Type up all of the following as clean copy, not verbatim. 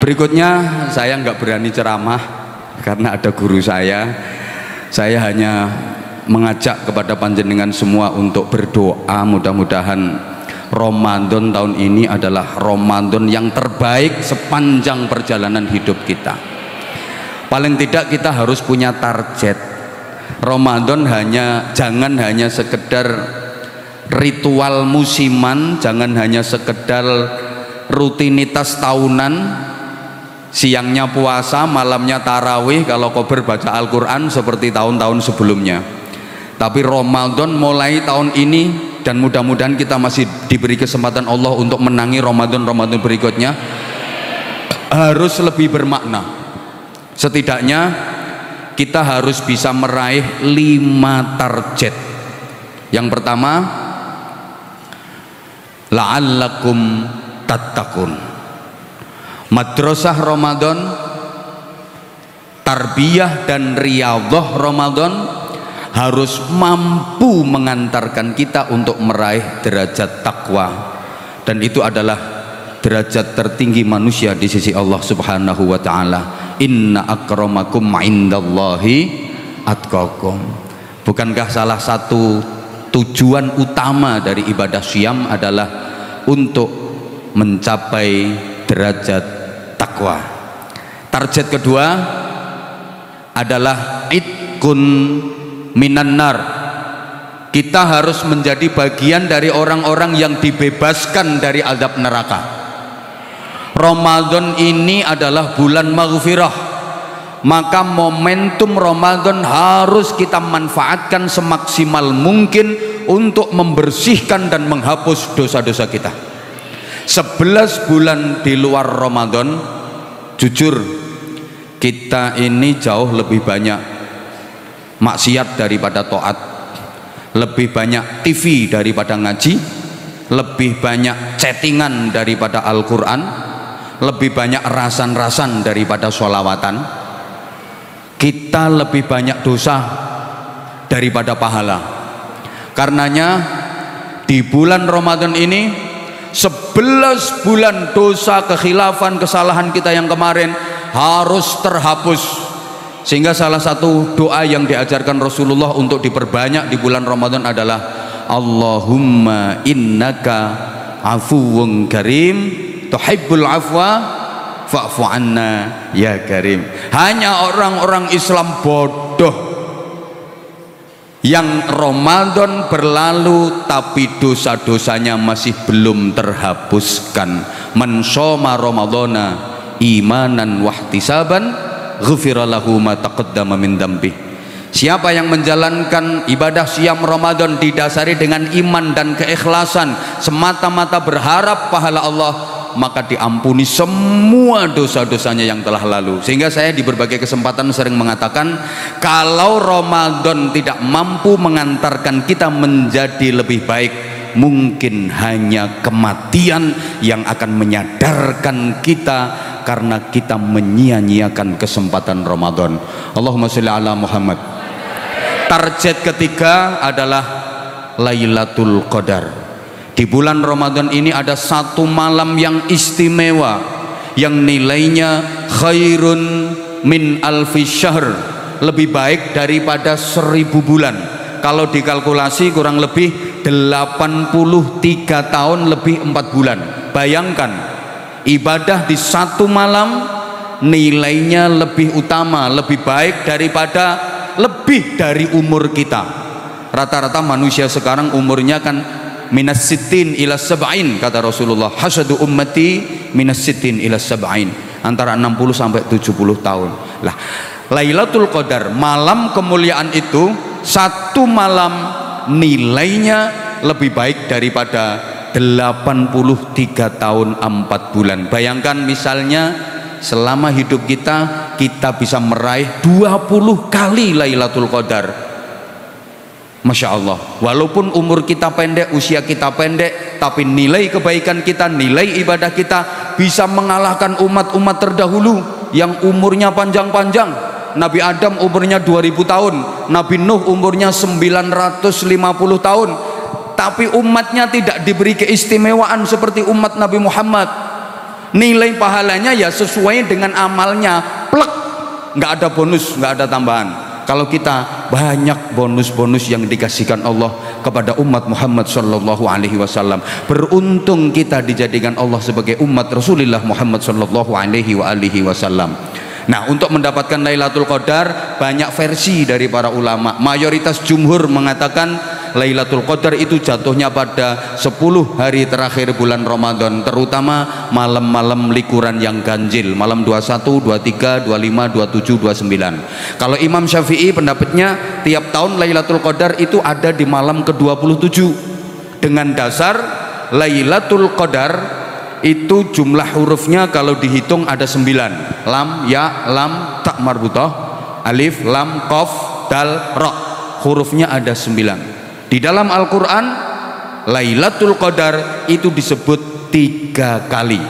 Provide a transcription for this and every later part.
Berikutnya saya nggak berani ceramah karena ada guru saya. Saya hanya mengajak kepada panjenengan semua untuk berdoa, mudah-mudahan Ramadan tahun ini adalah Ramadan yang terbaik sepanjang perjalanan hidup kita. Paling tidak kita harus punya target. Ramadan jangan hanya sekedar ritual musiman, jangan hanya sekedar rutinitas tahunan, siangnya puasa, malamnya tarawih, kalau kober baca Al-Quran seperti tahun-tahun sebelumnya. Tapi Ramadan mulai tahun ini, dan mudah-mudahan kita masih diberi kesempatan Allah untuk menangi Ramadan-Ramadan berikutnya, harus lebih bermakna. Setidaknya kita harus bisa meraih 5 target. Yang pertama, la'allakum tattaqun. Madrasah Ramadan, tarbiyah dan riyadhah Ramadan harus mampu mengantarkan kita untuk meraih derajat takwa, dan itu adalah derajat tertinggi manusia di sisi Allah Subhanahu wa taala. Inna akramakum indallahi atqakum. Bukankah salah satu tujuan utama dari ibadah syam adalah untuk mencapai derajat takwa? Target kedua adalah itqun minan nar. Kita harus menjadi bagian dari orang-orang yang dibebaskan dari azab neraka. Ramadan ini adalah bulan maghfirah, maka momentum Ramadan harus kita manfaatkan semaksimal mungkin untuk membersihkan dan menghapus dosa-dosa kita. 11 bulan di luar Ramadan, jujur kita ini jauh lebih banyak maksiat daripada taat, lebih banyak TV daripada ngaji, lebih banyak chattingan daripada Al-Quran, lebih banyak rasan-rasan daripada sholawatan. Kita lebih banyak dosa daripada pahala. Karenanya di bulan Ramadan ini 11 bulan dosa, kekhilafan, kesalahan kita yang kemarin harus terhapus. Sehingga salah satu doa yang diajarkan Rasulullah untuk diperbanyak di bulan Ramadan adalah Allahumma innaka afuwun karim tuhibbul afwa fa'fu anna ya karim. Hanya orang-orang Islam bodoh yang Ramadan berlalu tapi dosa-dosanya masih belum terhapuskan. Man shoma ramadhana imanan wahtisaban ghufira lahu ma taqaddama min dzambi. Siapa yang menjalankan ibadah siam Ramadan didasari dengan iman dan keikhlasan, semata-mata berharap pahala Allah, maka diampuni semua dosa-dosanya yang telah lalu. Sehingga saya di berbagai kesempatan sering mengatakan, kalau Ramadan tidak mampu mengantarkan kita menjadi lebih baik, mungkin hanya kematian yang akan menyadarkan kita karena kita menyia-nyiakan kesempatan Ramadan. Allahumma sholli ala Muhammad. Target ketiga adalah Lailatul Qadar. Di bulan Ramadan ini ada satu malam yang istimewa, yang nilainya khairun min alfi syahr, lebih baik daripada 1000 bulan. Kalau dikalkulasi kurang lebih 83 tahun lebih 4 bulan. Bayangkan, ibadah di satu malam nilainya lebih utama, lebih baik daripada lebih dari umur kita. Rata-rata manusia sekarang umurnya kan minas sittin ila sab'in, kata Rasulullah, hasadu ummati minas sittin ila sab'in, antara 60 sampai 70 tahun. Lah, Lailatul Qadar, malam kemuliaan itu, satu malam nilainya lebih baik daripada 83 tahun 4 bulan. Bayangkan misalnya selama hidup kita bisa meraih 20 kali Lailatul Qadar. Masya Allah, walaupun umur kita pendek, usia kita pendek, tapi nilai kebaikan kita, nilai ibadah kita bisa mengalahkan umat-umat terdahulu yang umurnya panjang-panjang. Nabi Adam umurnya 2000 tahun, Nabi Nuh umurnya 950 tahun, tapi umatnya tidak diberi keistimewaan seperti umat Nabi Muhammad. nilai pahalanya ya sesuai dengan amalnya, plek, nggak ada bonus, nggak ada tambahan. Kalau kita banyak bonus-bonus yang dikasihkan Allah kepada umat Muhammad Sallallahu Alaihi Wasallam, beruntung kita dijadikan Allah sebagai umat Rasulullah Muhammad Sallallahu Alaihi Wasallam. Nah, untuk mendapatkan Lailatul Qadar banyak versi dari para ulama. Mayoritas jumhur mengatakan Lailatul Qadar itu jatuhnya pada 10 hari terakhir bulan Ramadan, terutama malam-malam likuran yang ganjil, malam 21, 23, 25, 27, 29. Kalau Imam Syafi'i pendapatnya tiap tahun Lailatul Qadar itu ada di malam ke-27, dengan dasar Lailatul Qadar itu jumlah hurufnya kalau dihitung ada 9. Lam, ya, lam, tak marbutah, alif, lam, qaf, dal, ra. Hurufnya ada 9. Di dalam Al-Quran Lailatul Qadar itu disebut 3 kali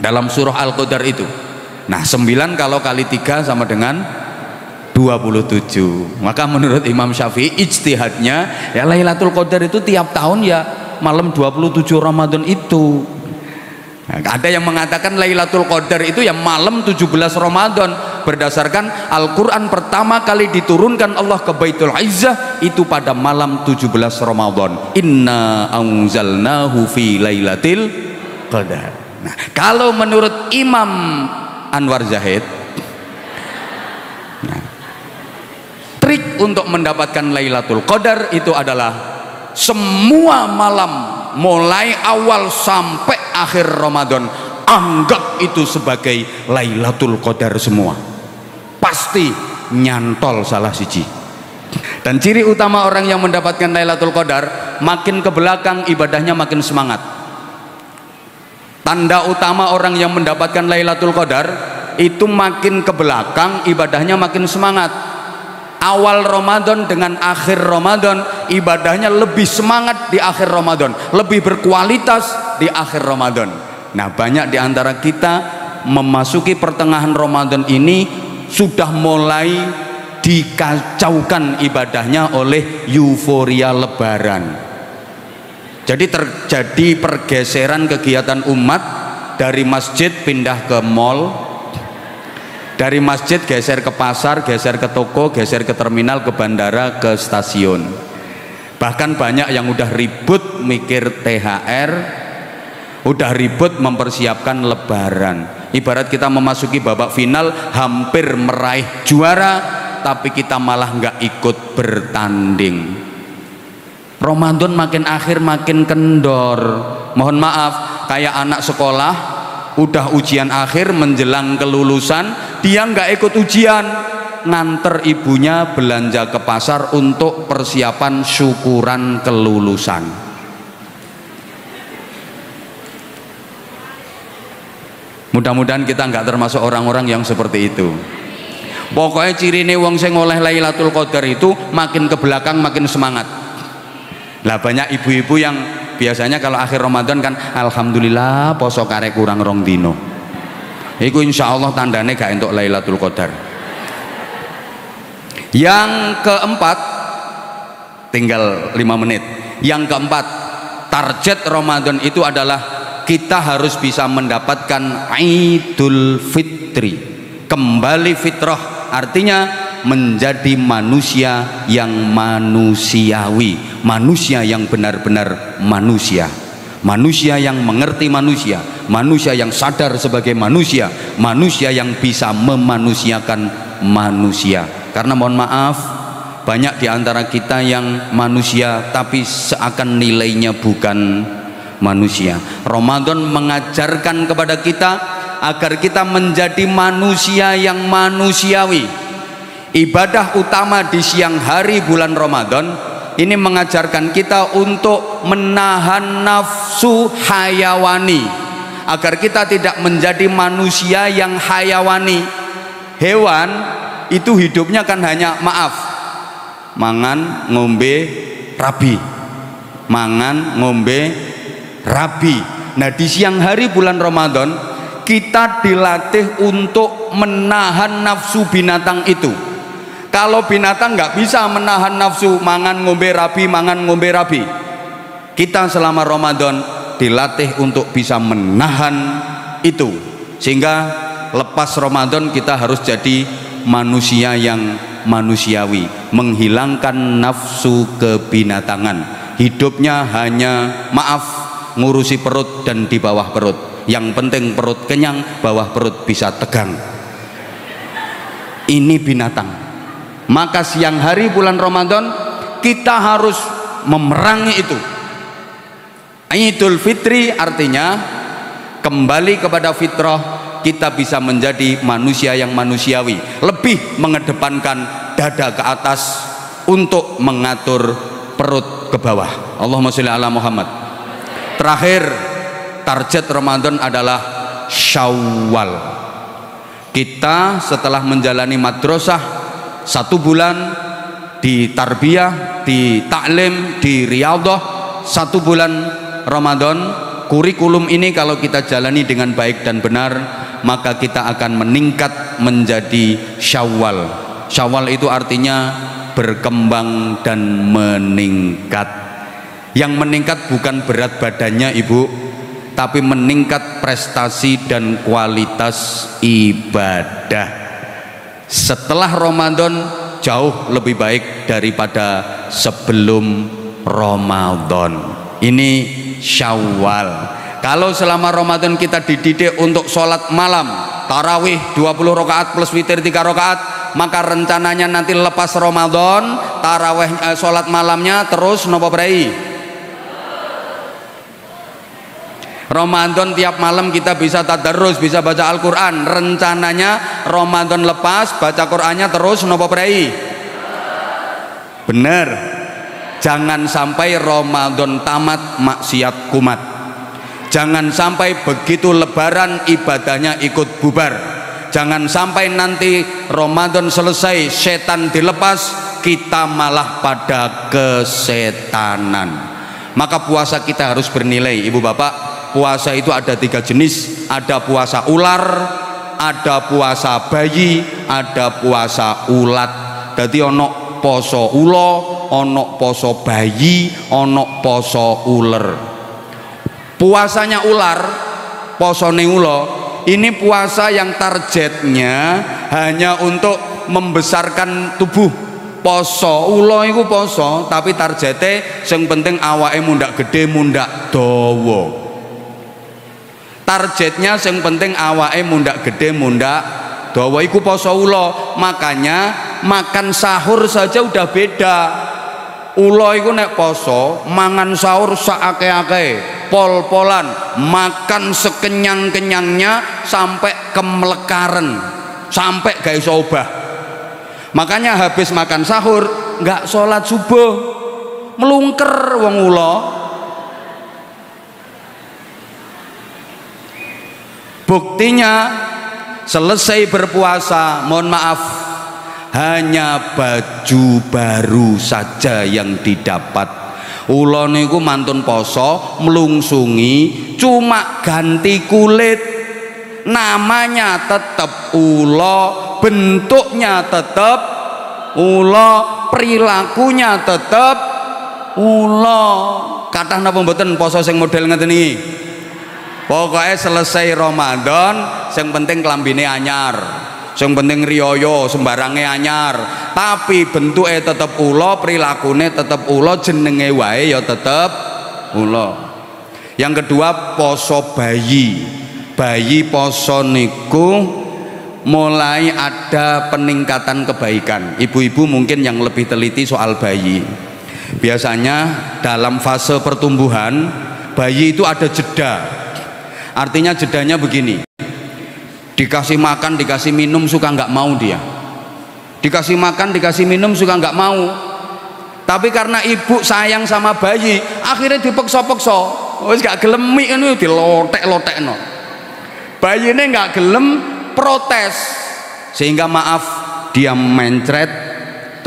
dalam surah Al-Qadar itu. Nah, 9 kalau kali 3 sama dengan 27. Maka menurut Imam Syafi'i ijtihadnya ya Lailatul Qadar itu tiap tahun ya malam 27 Ramadan itu. Nah, ada yang mengatakan Lailatul Qadar itu ya malam 17 Ramadan, berdasarkan Al-Quran pertama kali diturunkan Allah ke Baitul Izzah itu pada malam 17 Ramadan. Inna anzalnahu fi lailatil qadar. Nah, kalau menurut Imam Anwar Zahid, nah, trik untuk mendapatkan Lailatul Qadar itu adalah semua malam mulai awal sampai akhir Ramadan anggap itu sebagai Lailatul Qadar semua, pasti nyantol salah siji. Dan ciri utama orang yang mendapatkan Lailatul Qadar, makin ke belakang ibadahnya makin semangat. Tanda utama orang yang mendapatkan Lailatul Qadar itu makin ke belakang ibadahnya makin semangat. Awal Ramadan dengan akhir Ramadan ibadahnya lebih semangat di akhir Ramadan, lebih berkualitas di akhir Ramadan. Nah, banyak di antara kita memasuki pertengahan Ramadan ini sudah mulai dikacaukan ibadahnya oleh euforia Lebaran. Jadi terjadi pergeseran kegiatan umat dari masjid pindah ke mall, dari masjid geser ke pasar, geser ke toko, geser ke terminal, ke bandara, ke stasiun. Bahkan banyak yang udah ribut mikir THR, udah ribut mempersiapkan Lebaran. Ibarat kita memasuki babak final, hampir meraih juara, tapi kita malah nggak ikut bertanding. Ramadan makin akhir makin kendor. Mohon maaf, kayak anak sekolah udah ujian akhir menjelang kelulusan, dia nggak ikut ujian, nganter ibunya belanja ke pasar untuk persiapan syukuran kelulusan. Mudah-mudahan kita nggak termasuk orang-orang yang seperti itu. Pokoknya cirine wong sing oleh Lailatul Qadar itu makin ke belakang makin semangat. Lah banyak ibu-ibu yang biasanya kalau akhir Ramadan kan alhamdulillah poso karek kurang rong dino. Iku insya Allah tandane gak entuk Lailatul Qadar. Yang keempat, tinggal 5 menit. Yang keempat, target Ramadan itu adalah kita harus bisa mendapatkan Idul Fitri, kembali fitrah, artinya menjadi manusia yang manusiawi, manusia yang benar-benar manusia, manusia yang mengerti manusia, manusia yang sadar sebagai manusia, manusia yang bisa memanusiakan manusia. Karena mohon maaf, banyak di antara kita yang manusia tapi seakan nilainya bukan manusia. Ramadan mengajarkan kepada kita agar kita menjadi manusia yang manusiawi. Ibadah utama di siang hari bulan Ramadan ini mengajarkan kita untuk menahan nafsu hayawani, agar kita tidak menjadi manusia yang hayawani. Hewan itu hidupnya kan hanya maaf, mangan ngombe rabi, mangan ngombe rabi. Nah, di siang hari bulan Ramadan kita dilatih untuk menahan nafsu binatang itu. Kalau binatang nggak bisa menahan nafsu mangan ngombe rabi, mangan ngombe rabi, kita selama Ramadan dilatih untuk bisa menahan itu. Sehingga lepas Ramadan kita harus jadi manusia yang manusiawi, menghilangkan nafsu kebinatangan. Hidupnya hanya maaf ngurusi perut dan di bawah perut. Yang penting perut kenyang, bawah perut bisa tegang. Ini binatang. Maka siang hari bulan Ramadan kita harus memerangi itu. Idul Fitri artinya kembali kepada fitrah, kita bisa menjadi manusia yang manusiawi, lebih mengedepankan dada ke atas untuk mengatur perut ke bawah. Allahumma sholli ala Muhammad. Terakhir, target Ramadan adalah Syawal. Kita setelah menjalani madrasah 1 bulan, di tarbiyah, di taklim, di riyadhah 1 bulan Ramadan, kurikulum ini kalau kita jalani dengan baik dan benar, maka kita akan meningkat menjadi Syawal. Syawal itu artinya berkembang dan meningkat. Yang meningkat bukan berat badannya Ibu, tapi meningkat prestasi dan kualitas ibadah. Setelah Ramadan jauh lebih baik daripada sebelum Ramadan. Ini Syawal. Kalau selama Ramadan kita dididik untuk sholat malam, tarawih 20 rakaat plus witir 3 rakaat, maka rencananya nanti lepas Ramadan tarawih sholat malamnya terus nopo brai. Ramadan tiap malam kita bisa tadarus, bisa baca Al-Quran. Rencananya Ramadan lepas baca Qurannya terus nopo brai. Bener. Jangan sampai Ramadan tamat maksiat kumat. Jangan sampai begitu lebaran ibadahnya ikut bubar. Jangan sampai nanti Ramadan selesai setan dilepas, kita malah pada kesetanan. Maka puasa kita harus bernilai. Ibu bapak, puasa itu ada 3 jenis. Ada puasa ular, ada puasa bayi, ada puasa ulat. Jadi ono poso ulo, ono poso bayi, ono poso ular. Puasanya ular, posone ulo, ini puasa yang targetnya hanya untuk membesarkan tubuh. Poso ulo itu poso, tapi targetnya yang penting awake mundak gede, mundak dawa. Targetnya yang penting awake mundak gede, mundak dawa, iku poso ulo. Makanya makan sahur saja udah beda. Ulo iku nek poso mangan sahur saake-ake, pol-polan, makan sekenyang-kenyangnya sampai kemelekaran, sampai gak iso obah. Makanya habis makan sahur nggak sholat subuh, melungker wong ulo. Buktinya selesai berpuasa, mohon maaf, hanya baju baru saja yang didapat. Ulo niku mantun poso melungsungi, cuma ganti kulit, namanya tetap ulo, bentuknya tetap ulo, perilakunya tetap ulo. Kathah napa mboten poso sing model ngeten iki? Pokoknya selesai Ramadan, yang penting kelambine anyar, yang penting riyoyo, sembarangnya anyar, tapi bentuknya tetap ulo, perilakunya tetap ulo, jenenge wae ya tetap ulo. Yang kedua poso bayi. Bayi poso niku mulai ada peningkatan kebaikan. Ibu-ibu mungkin yang lebih teliti soal bayi. Biasanya dalam fase pertumbuhan bayi itu ada jeda. Artinya jedanya begini, dikasih makan, dikasih minum suka nggak mau dia, dikasih makan, dikasih minum suka nggak mau. Tapi karena ibu sayang sama bayi, akhirnya dipeksa-peksa, wis gak gelem mik ngono dilotek-lotekno. Bayine nggak gelem, protes, sehingga maaf dia mencret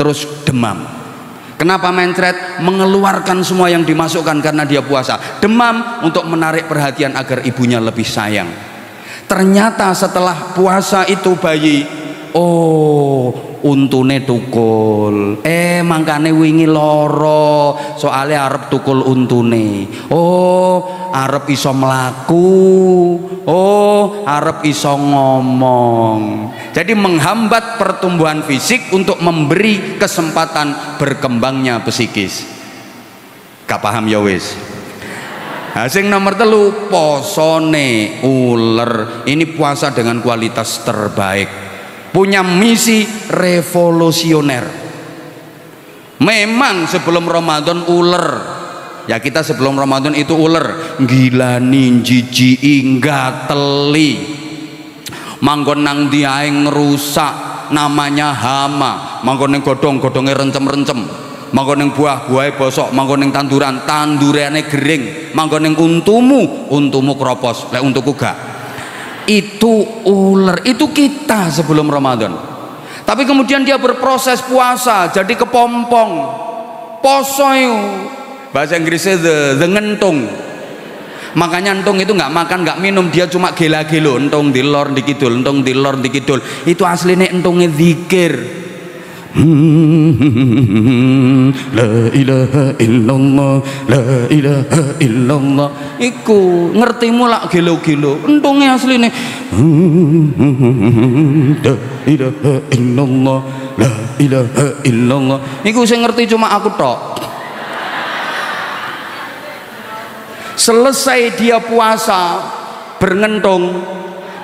terus demam. Kenapa mencret? Mengeluarkan semua yang dimasukkan karena dia puasa. Demam untuk menarik perhatian agar ibunya lebih sayang. Ternyata setelah puasa itu bayi, oh untune tukul. Mangkane wingi loro soalnya arep tukul untune. Arep iso mlaku. Arep iso ngomong. Jadi menghambat pertumbuhan fisik untuk memberi kesempatan berkembangnya psikis. Gak paham ya wis. Sing nomor 3 posone uler. Ini puasa dengan kualitas terbaik, punya misi revolusioner. Memang sebelum Ramadan uler, ya kita sebelum Ramadan itu uler gilani, jijiki, gateli, manggon nang diae ngerusak, namanya hama, manggon ning godhong-godhonge rencem-rencem, manggon ning buah-buahe bosok, manggon ning tandurane gering, manggon ning untumu kropos, lek untuku gak. Itu ular, itu kita sebelum Ramadan. Tapi kemudian dia berproses puasa jadi kepompong. Poso itu bahasa Inggrisnya the ngentung. Makanya entung itu nggak makan nggak minum, dia cuma gela-gelo, entung dilor dikidul, entung dilor dikidul. Itu aslinya entungnya zikir. La ilaha illallah, la ilaha illallah. Iku ngertimu lak gelo-gelo, entungnya aslinya la ilaha illallah, la ilaha illallah. Iku saya ngerti cuma aku tok. Selesai dia puasa berngentung,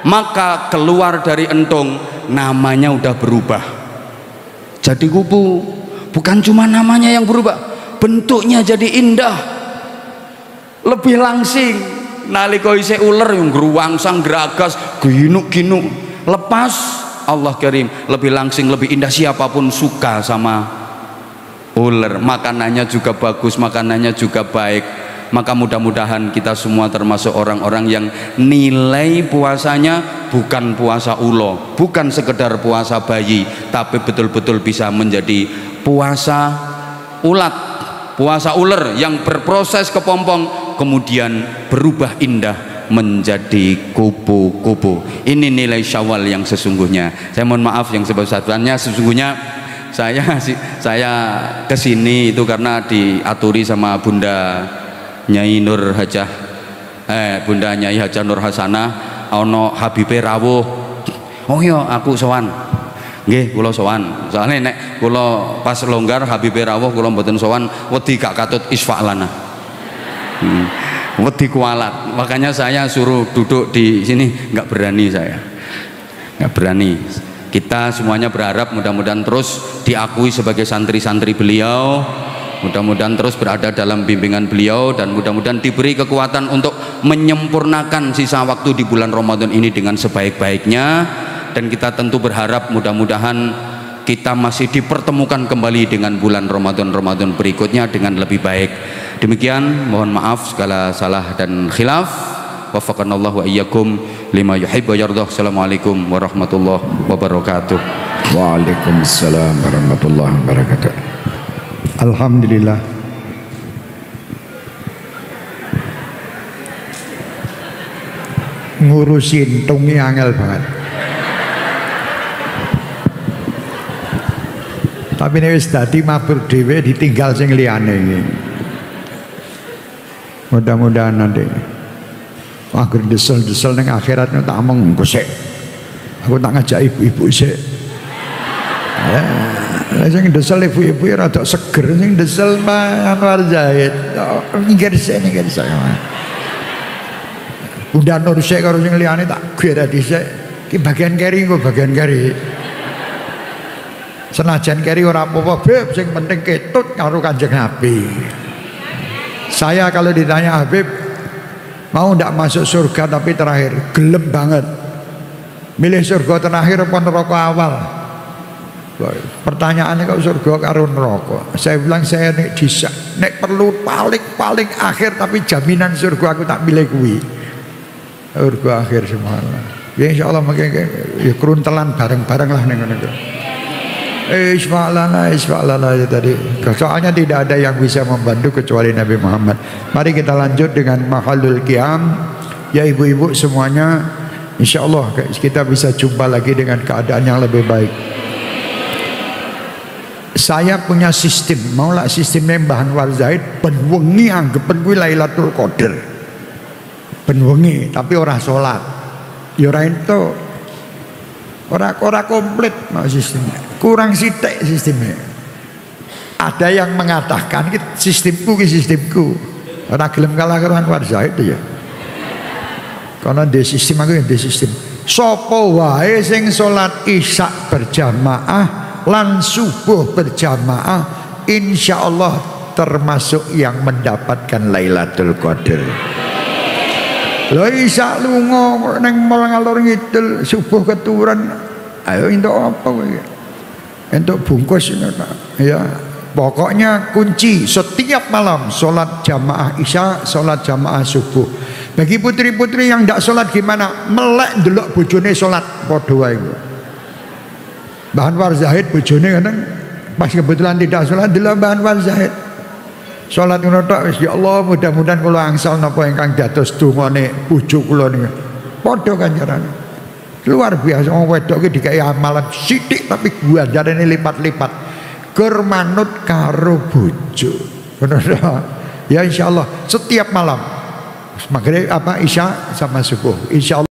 maka keluar dari entung namanya udah berubah jadi kupu. Bukan cuma namanya yang berubah, bentuknya jadi indah, lebih langsing. Nalika isih uler yang geruwangsang geragas ginuk-ginuk, lepas Allah Karim lebih langsing, lebih indah. Siapapun suka sama uler. Makanannya juga bagus, makanannya juga baik. Maka mudah-mudahan kita semua termasuk orang-orang yang nilai puasanya bukan puasa ulo, bukan sekedar puasa bayi, tapi betul-betul bisa menjadi puasa ulat, puasa ular yang berproses kepompong kemudian berubah indah menjadi kupu-kupu. Ini nilai Syawal yang sesungguhnya. Saya mohon maaf yang sebesar-besarnya, sesungguhnya saya kesini itu karena diaturi sama Bunda Nyai Nur Hajah, Bunda Nyai Hajah Nur Hasanah, ono Habibe rawuh. Oh iya, aku sowan. Nggih, kula sowan. Soalnya nek kula pas longgar Habibe rawuh kula mboten sowan, wedi gak katut isfa'lana. Wedi kualat. Makanya saya suruh duduk di sini, nggak berani saya. Nggak berani. Kita semuanya berharap mudah-mudahan terus diakui sebagai santri-santri beliau. Mudah-mudahan terus berada dalam bimbingan beliau dan mudah-mudahan diberi kekuatan untuk menyempurnakan sisa waktu di bulan Ramadan ini dengan sebaik-baiknya. Dan kita tentu berharap mudah-mudahan kita masih dipertemukan kembali dengan bulan Ramadan berikutnya dengan lebih baik. Demikian, mohon maaf segala salah dan khilaf. Wafaqanallahu wa iyyakum lima yuhibbu wa yardah. Assalamualaikum warahmatullahi wabarakatuh. Waalaikumsalam warahmatullahi wabarakatuh. Alhamdulillah. Ngurusin tungi angel banget. Tapi nek wis dadi mabur dhewe ditinggal sing liyane iki. Mudah-mudahan nanti akhir desel-desel ning akhiratnya tak omong engko sik. Aku tak ngajak ibu-ibu sik. Sing desel ibu-ibu ya rada seger, sing desel Pak Anwar Zahid. Minggir sik. Bunda Nur sik karo sing liyane tak gerah dhisik. Ki bagian keri engko bagian keri. Senajan keri ora apa-apa, Beb, sing penting ketut karo Kanjeng Nabi. Saya kalau ditanya Habib mau ndak masuk surga tapi terakhir, gelem banget. Milih surga terakhir apa neraka awal? Pertanyaannya kok surga karo neraka. Saya bilang saya nek perlu paling akhir tapi jaminan surga aku tak pilih kuwi. Surga akhir semuanya. Ya insyaallah mungkin ya keruntelan bareng-bareng lah ning ngono. Isfa'lana ya tadi. Soalnya tidak ada yang bisa membantu kecuali Nabi Muhammad. Mari kita lanjut dengan mahalul qiyam. Ya ibu-ibu semuanya, insyaallah kita bisa jumpa lagi dengan keadaan yang lebih baik. saya punya sistem, maulah sistemnya Mbah Anwar Zahid ben wengi anggepen kuwi Lailatul Qadar. Ben wengi tapi ora salat. Ya ora ento. Ora komplit mau sistemnya. Kurang sithik sistemnya. Ada yang mengatakan sistemku ki sistemku. Ora gelem kalah karo Anwar Zahid ya. Karena di sistem aku di sistem. Sapa wae sing salat isya berjamaah lan subuh berjamaah, insya Allah termasuk yang mendapatkan Lailatul Qadar. Lho isya lunga neng mal ngalor ngidul, subuh keturunan, ayo entuk apa kowe? Entuk bungkus ya. Pokoknya kunci setiap malam sholat jamaah isya, sholat jamaah subuh. Bagi putri-putri yang tidak sholat gimana? Melek delok bojone sholat padha wae. Mbah Anwar Zahid bojone kadang pas kebetulan tidak sholat delok Mbah Anwar Zahid. Sholat ngono tok wis ya Allah mudah-mudahan kula angsal napa ingkang dados dungane bojo kula niku. Padha kanjarane. Luar biasa wong wedok iki dikai amalan sithik tapi ganjarane lipat-lipat. Gur manut karo bojo. Ya insyaallah setiap malam maghrib apa isya sama subuh insyaallah